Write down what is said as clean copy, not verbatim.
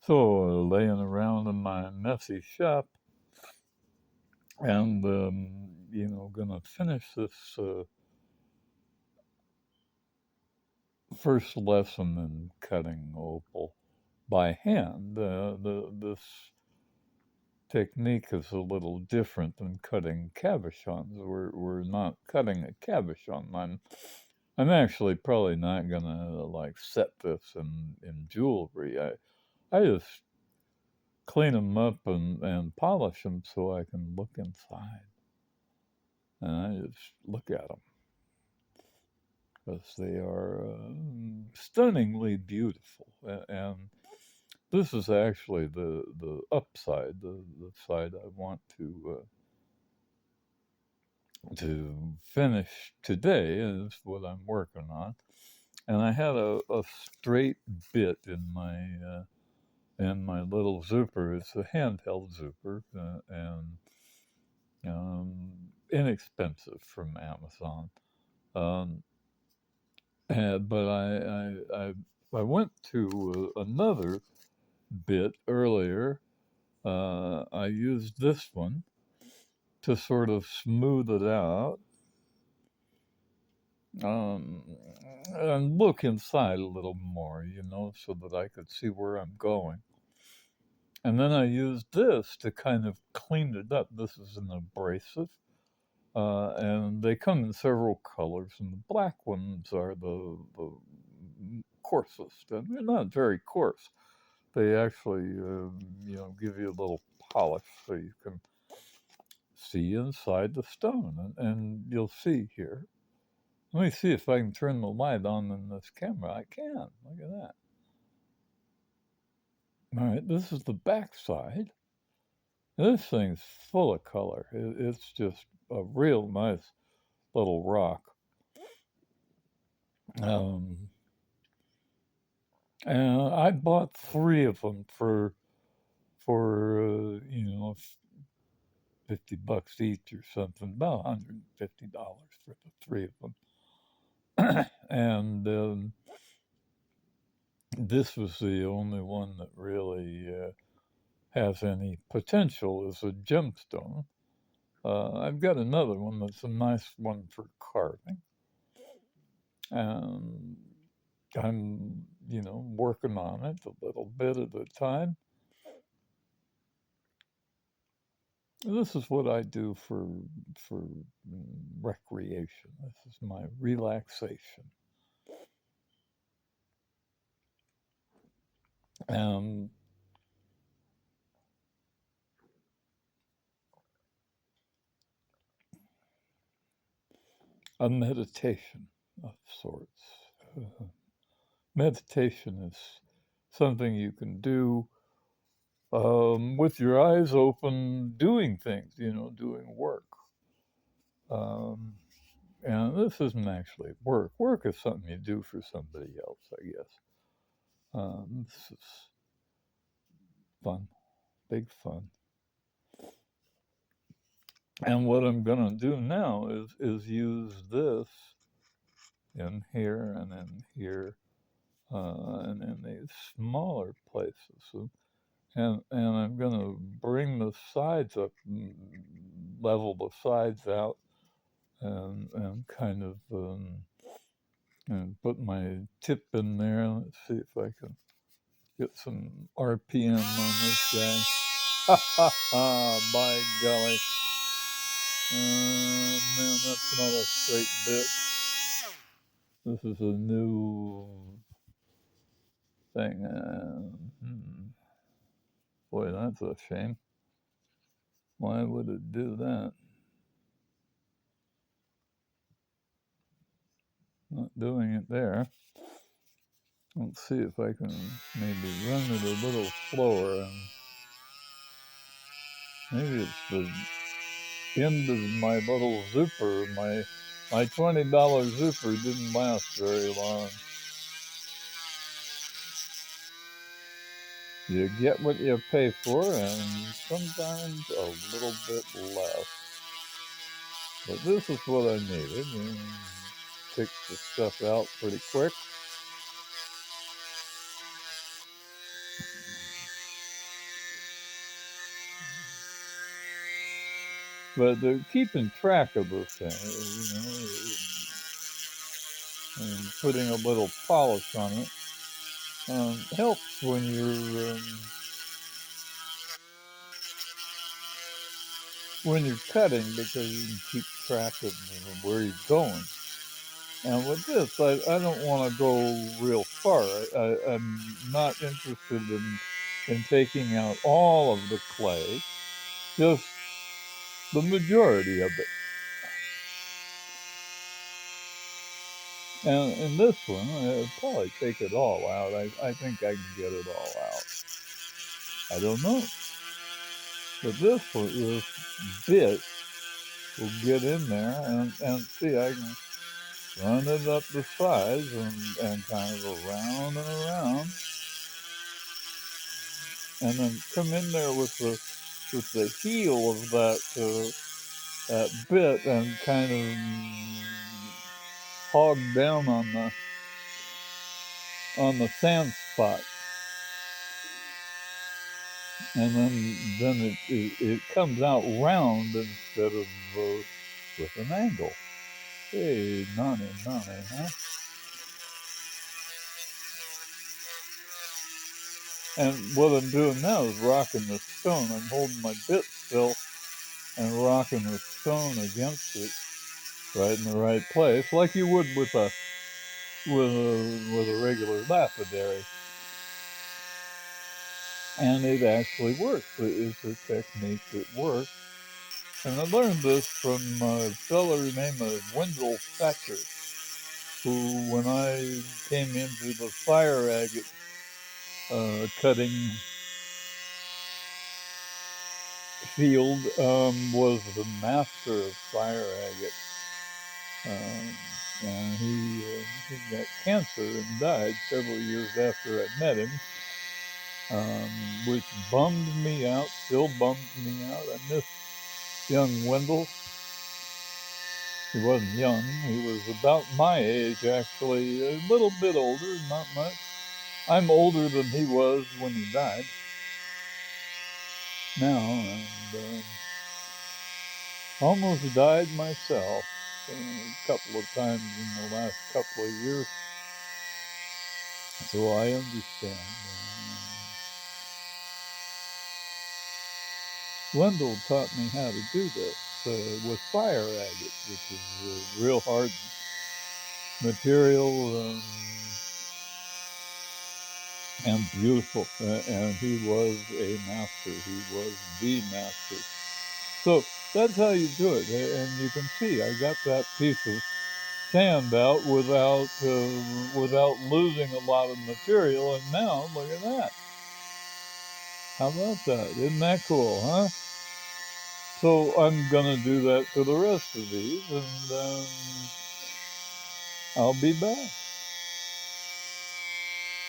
So laying around in my messy shop, and gonna finish this first lesson in cutting opal by hand. This technique is a little different than cutting cabochons. We're not cutting a cabochon. I'm actually probably not gonna like set this in jewelry. I just clean them up and polish them so I can look inside, and I just look at them because they are stunningly beautiful. And this is actually the upside, the side I want to finish today is what I'm working on. And I had a straight bit in my little zooper. It's a handheld zooper, and inexpensive from Amazon. Um, but I went to another bit earlier. I used this one to sort of smooth it out, um, and look inside a little more, so that I could see where I'm going. And then I used this to kind of clean it up. This is an abrasive, and they come in several colors, and the black ones are the coarsest, and they're not very coarse. They actually, give you a little polish so you can see inside the stone, and you'll see here. Let me see if I can turn the light on in this camera. I can. Look at that. All right, this is the back side. This thing's full of color. It's just a real nice little rock. Um, and I bought 3 of them for $50 each or something, about $150 for the 3 of them. And this was the only one that really has any potential as a gemstone. I've got another one that's a nice one for carving. And I'm, working on it a little bit at a time. This is what I do for recreation. This is my relaxation. And a meditation of sorts. Meditation is something you can do with your eyes open, doing things, doing work. Um, and this isn't actually work. Work is something you do for somebody else, I guess. This is fun, big fun. And what I'm gonna do now is use this in here and in here, and in these smaller places. And I'm gonna bring the sides up, level the sides out, and kind of and put my tip in there. Let's see if I can get some RPM on this guy. Ha ha ha! By golly, man, that's not a straight bit. This is a new thing. Boy, that's a shame. Why would it do that? Not doing it there. Let's see if I can maybe run it a little slower. And maybe it's the end of my little zooper. My $20 zooper didn't last very long. You get what you pay for, and sometimes a little bit less. But this is what I needed, and takes the stuff out pretty quick. But keeping track of the thing, and putting a little polish on it helps when you're cutting, because you can keep track of where you're going. And with this, I don't want to go real far. I'm not interested in taking out all of the clay, just the majority of it. And in this one, I'll probably take it all out. I think I can get it all out. I don't know. But this one, this bit will get in there, and see, I can run it up the sides and kind of around and around, and then come in there with the heel of that bit and kind of hog down on the sand spot, and then it comes out round instead of with an angle. Hey, nani, huh? And what I'm doing now is rocking the stone. I'm holding my bit still and rocking the stone against it, right in the right place, like you would with a regular lapidary. And it actually works. It's a technique that works. And I learned this from a fellow named Wendell Thatcher, who, when I came into the fire agate cutting field, was the master of fire agate. And he got cancer and died several years after I met him, which bummed me out, still bums me out. I miss young Wendell. He wasn't young, he was about my age, actually, a little bit older, not much. I'm older than he was when he died now, and almost died myself a couple of times in the last couple of years, so I understand. Wendell taught me how to do this with fire agate, which is a real hard material and beautiful. And he was a master. He was the master. So that's how you do it. And you can see I got that piece of sand out without losing a lot of material. And now look at that. How about that? Isn't that cool, huh? So I'm gonna do that to the rest of these, and I'll be back.